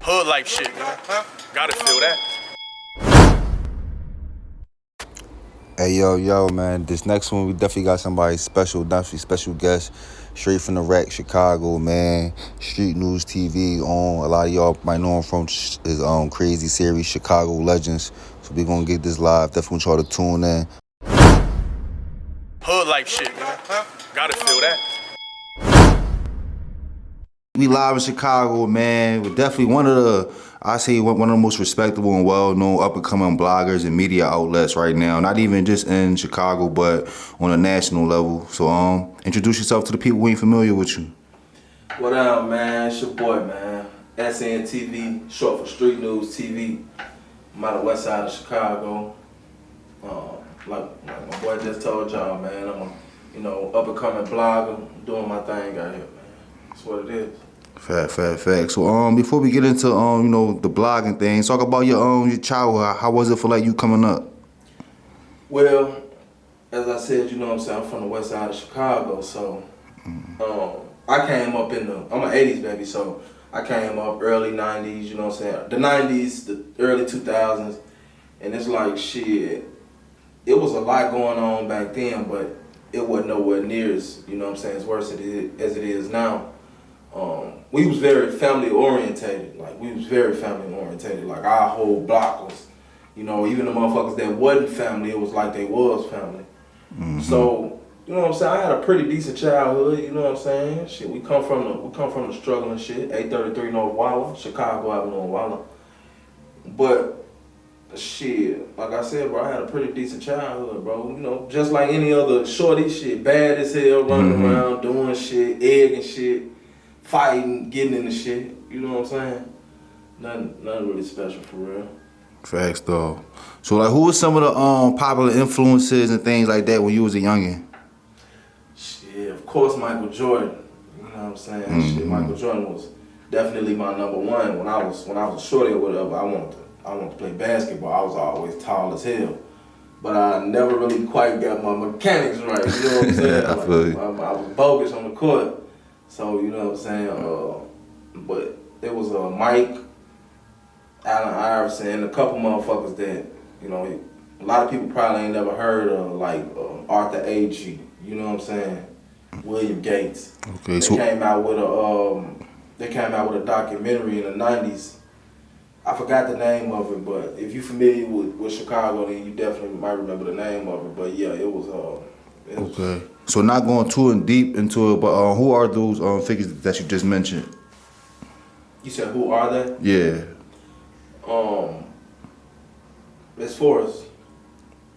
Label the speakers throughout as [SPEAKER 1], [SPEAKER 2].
[SPEAKER 1] Hood life shit, man. Gotta feel that.
[SPEAKER 2] Hey, yo, man, this next one, we definitely got somebody special, definitely special guest, straight from the wreck, Chicago, man. Street News TV on. A lot of y'all might know him from his crazy series, Chicago Legends. So we gonna get this live. Definitely want y'all to tune in.
[SPEAKER 1] Hood life shit, man. Gotta feel that.
[SPEAKER 2] We live in Chicago, man. We're definitely one of the most respectable and well-known up-and-coming bloggers and media outlets right now. Not even just in Chicago, but on a national level. So, introduce yourself to the people who ain't familiar with you.
[SPEAKER 3] What up, man? It's your boy, man. SNTV, short for Street News TV. I'm out of the west side of Chicago. Like my boy just told y'all, man, I'm a, up-and-coming blogger, doing my thing out here, man. That's what it is.
[SPEAKER 2] Fact. So, before we get into, the blogging thing, talk about your childhood. How was it for you coming up?
[SPEAKER 3] Well, as I said, I'm from the west side of Chicago, so I came up I'm an 80s baby, so I came up early 90s, the 90s, the early 2000s, and it's like, shit, it was a lot going on back then, but it wasn't nowhere near as, as worse as it is now. We was very family orientated. Like our whole block was, even the motherfuckers that wasn't family, it was like they was family. Mm-hmm. So, I had a pretty decent childhood, Shit, we come from the struggle and shit, 833 North Walla, Chicago Avenue in Walla. But shit, like I said, bro, I had a pretty decent childhood, bro. Just like any other shorty, shit, bad as hell, running around, doing shit, egging shit, fighting, getting into shit. You know what I'm saying? Nothing really special for real.
[SPEAKER 2] Facts, though. So, who was some of the popular influences and things like that when you was a youngin'?
[SPEAKER 3] Shit, of course, Michael Jordan. You know what I'm saying? Mm-hmm. Shit, Michael Jordan was definitely my number one. When I was a shorty or whatever, I wanted to play basketball. I was always tall as hell, but I never really quite got my mechanics right. You know what I'm saying?
[SPEAKER 2] I feel you.
[SPEAKER 3] I was bogus on the court. So, you know what I'm saying? But there was Mike, Allen Iverson, and a couple motherfuckers that, a lot of people probably ain't never heard of, like Arthur A.G., you know what I'm saying? William Gates.
[SPEAKER 2] Okay,
[SPEAKER 3] they came out with a documentary in the 90s. I forgot the name of it, but if you're familiar with Chicago, then you definitely might remember the name of it. But yeah, it was
[SPEAKER 2] okay. So not going too in deep into it, but who are those figures that you just mentioned?
[SPEAKER 3] You said who are they?
[SPEAKER 2] Yeah.
[SPEAKER 3] As far as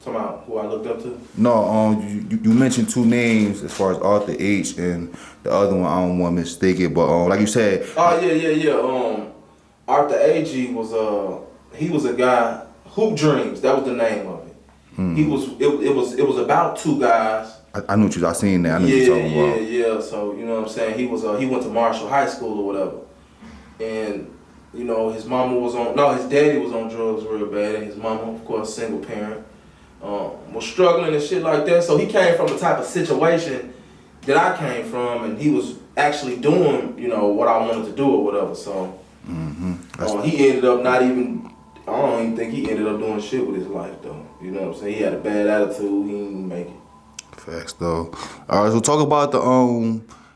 [SPEAKER 3] talking about who I looked up to?
[SPEAKER 2] No, you mentioned two names as far as Arthur H. and the other one. I don't want to mistake it, but like you said.
[SPEAKER 3] Oh yeah. Arthur A.G. was a guy. Hoop Dreams. That was the name of it. Mm-hmm. It was about two guys.
[SPEAKER 2] I knew I seen that. I knew you were talking about.
[SPEAKER 3] Yeah. So you know what I'm saying. He went to Marshall High School or whatever, and his daddy was on drugs real bad, and his mama, of course, single parent, was struggling and shit like that. So he came from the type of situation that I came from, and he was actually doing what I wanted to do or whatever. So he ended up I don't even think he ended up doing shit with his life though. You know what I'm saying? He had a bad attitude. He didn't make it.
[SPEAKER 2] Facts though. All right, so talk about the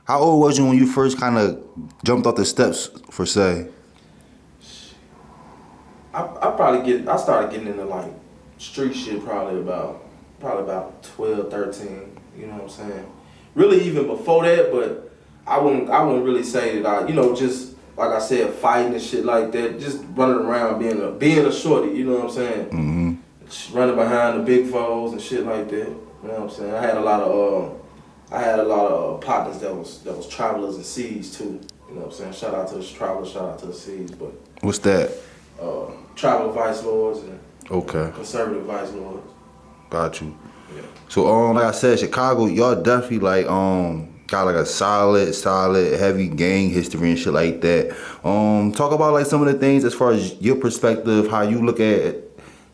[SPEAKER 2] how old was you when you first kind of jumped off the steps per se?
[SPEAKER 3] I started getting into like street shit probably about 12, 13. You know what I'm saying? Really even before that, but I wouldn't really say that I just like I said, fighting and shit like that, just running around being a shorty. You know what I'm saying? Mm-hmm. Just running behind the big foes and shit like that. You know what I'm saying? I had a lot of partners that was travelers and seas too. You know what I'm saying? Shout out to the travelers, shout out to the seas. But
[SPEAKER 2] what's that?
[SPEAKER 3] Traveler vice lords and conservative vice lords.
[SPEAKER 2] Got you.
[SPEAKER 3] Yeah.
[SPEAKER 2] So like I said, Chicago, y'all definitely got like a solid, heavy gang history and shit like that. Talk about like some of the things as far as your perspective, how you look at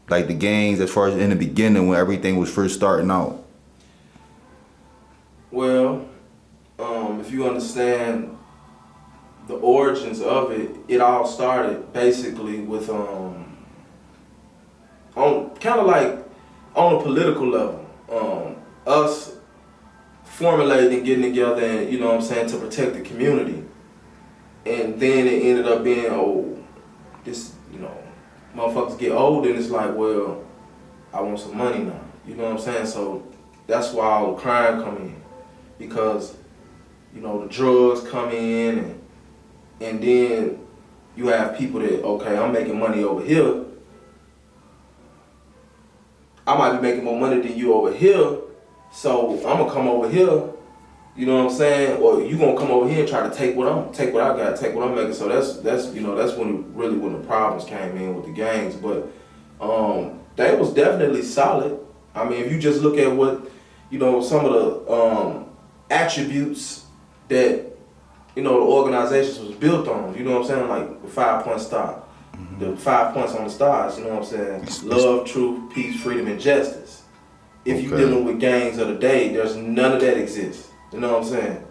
[SPEAKER 2] like the gangs as far as in the beginning when everything was first starting out.
[SPEAKER 3] Well, if you understand the origins of it all started basically with on kind of like on a political level, us formulating and getting together and, you know what I'm saying, to protect the community. And then it ended up being, this, you know, motherfuckers get old and it's like, well, I want some money now. You know what I'm saying? So that's why all the crime come in. Because, you know, the drugs come in and then you have people that, okay, I'm making money over here. I might be making more money than you over here, so I'm gonna come over here, you know what I'm saying? Or you gonna come over here and try to take what I got, take what I'm making. So that's you know, that's when the problems came in with the gangs. But they was definitely solid. I mean, if you just look at what, you know, some of the attributes that, you know, the organizations was built on, you know what I'm saying? Like the 5-point star. The 5 points on the stars, you know what I'm saying? Love, truth, peace, freedom, and justice. If you're dealing with gangs of the day, there's none of that exists. You know what I'm saying?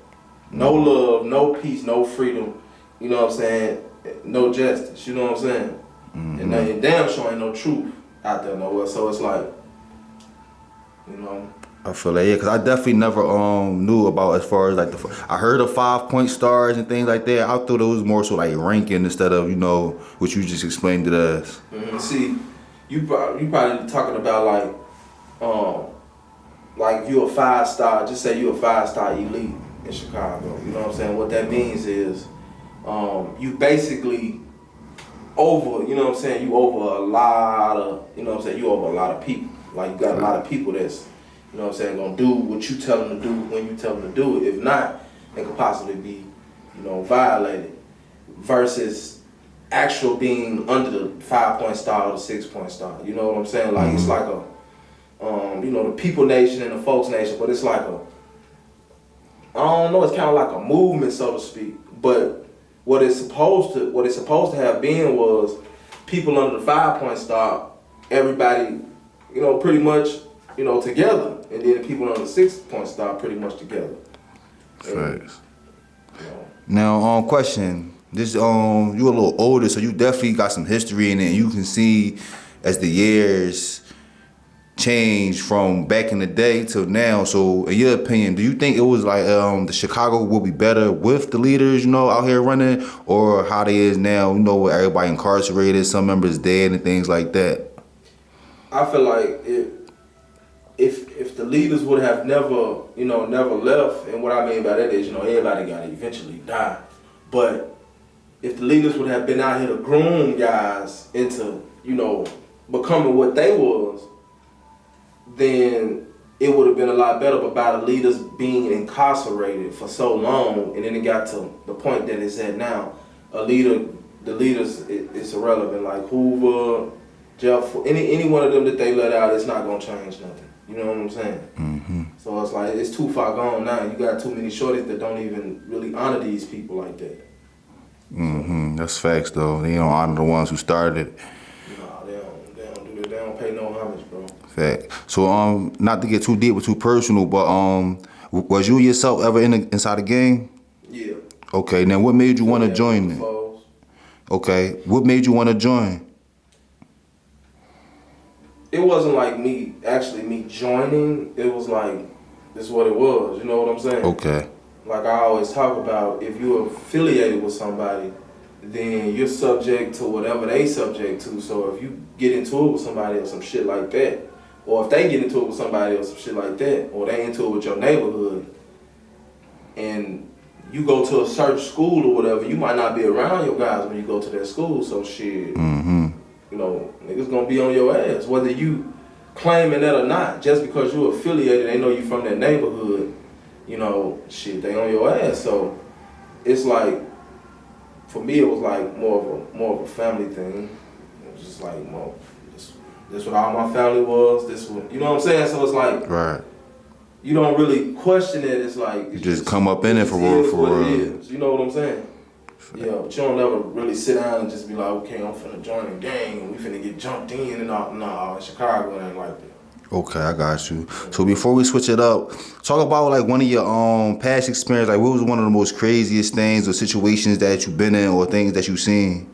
[SPEAKER 3] No love, no peace, no freedom, you know what I'm saying? No justice, you know what I'm saying? And damn sure ain't no truth out there nowhere. So it's like, you know.
[SPEAKER 2] I feel like, yeah, because I definitely never knew about as far as like I heard of 5-point stars and things like that. I thought it was more so like ranking instead of, you know, what you just explained to us.
[SPEAKER 3] See, you probably talking about like if you're a 5-star, just say you're a 5-star elite in Chicago. You know what I'm saying? What that means is you basically over, you know what I'm saying, you over a lot of, you know what I'm saying, you over a lot of people. Like you got a lot of people that's, you know what I'm saying, gonna do what you tell them to do when you tell them to do it. If not, it could possibly be, you know, violated. Versus actual being under the 5-point star or the 6-point star. You know what I'm saying? Like it's like a, you know, the people nation and the folks nation, but it's like a, I don't know, it's kind of like a movement, so to speak. But what it's supposed to have been was people under the 5-point star, everybody, you know, pretty much, you know, together, and then the people on the 6-point star pretty much together.
[SPEAKER 2] Facts. You know. Now, question. This, you a little older, so you definitely got some history in it, and you can see as the years change from back in the day till now. So, in your opinion, do you think it was like the Chicago will be better with the leaders, you know, out here running, or how they is now, you know, with everybody incarcerated, some members dead, and things like that?
[SPEAKER 3] I feel like if the leaders would have never left, and what I mean by that is, you know, everybody got to eventually die, but if the leaders would have been out here to groom guys into, you know, becoming what they was, then it would have been a lot better. But by the leaders being incarcerated for so long, and then it got to the point that it's at now, the leaders, it's irrelevant. Like Hoover, Jeff, any one of them that they let out, it's not gonna change nothing. You know what I'm saying? So it's like, it's too far gone now. You got too many shorties that don't even really honor these people like that.
[SPEAKER 2] That's facts though. They don't honor the ones who started it.
[SPEAKER 3] Nah, they don't do that. They don't pay no homage, bro.
[SPEAKER 2] Fact. So not to get too deep or too personal, but was you yourself ever inside the game?
[SPEAKER 3] Yeah.
[SPEAKER 2] Okay. Now what made you want to join it? Okay. What made you want to join?
[SPEAKER 3] It wasn't like me joining. It was like, this is what it was. You know what I'm saying?
[SPEAKER 2] Okay.
[SPEAKER 3] Like I always talk about, if you're affiliated with somebody, then you're subject to whatever they subject to. So if you get into it with somebody or some shit like that, or if they get into it with somebody or some shit like that, or they into it with your neighborhood, and you go to a certain school or whatever, you might not be around your guys when you go to that school. So shit, you know, niggas gonna be on your ass, whether you claiming that or not. Just because you're affiliated, they know you from that neighborhood. You know, shit, they on your ass. So it's like, for me, it was like more of a family thing. It was just like, more, this what all my family was. This what, you know what I'm saying? So it's like,
[SPEAKER 2] right.
[SPEAKER 3] You don't really question it. It's like,
[SPEAKER 2] you just come up in it for real.
[SPEAKER 3] It is. You know what I'm saying? Yeah, but you don't ever really sit down and just be like, okay, I'm finna join a gang and we finna get jumped in and all. Nah, in Chicago it ain't like that.
[SPEAKER 2] Okay, I got you. So before we switch it up, talk about like one of your past experience. Like, what was one of the most craziest things or situations that you've been in or things that you've seen?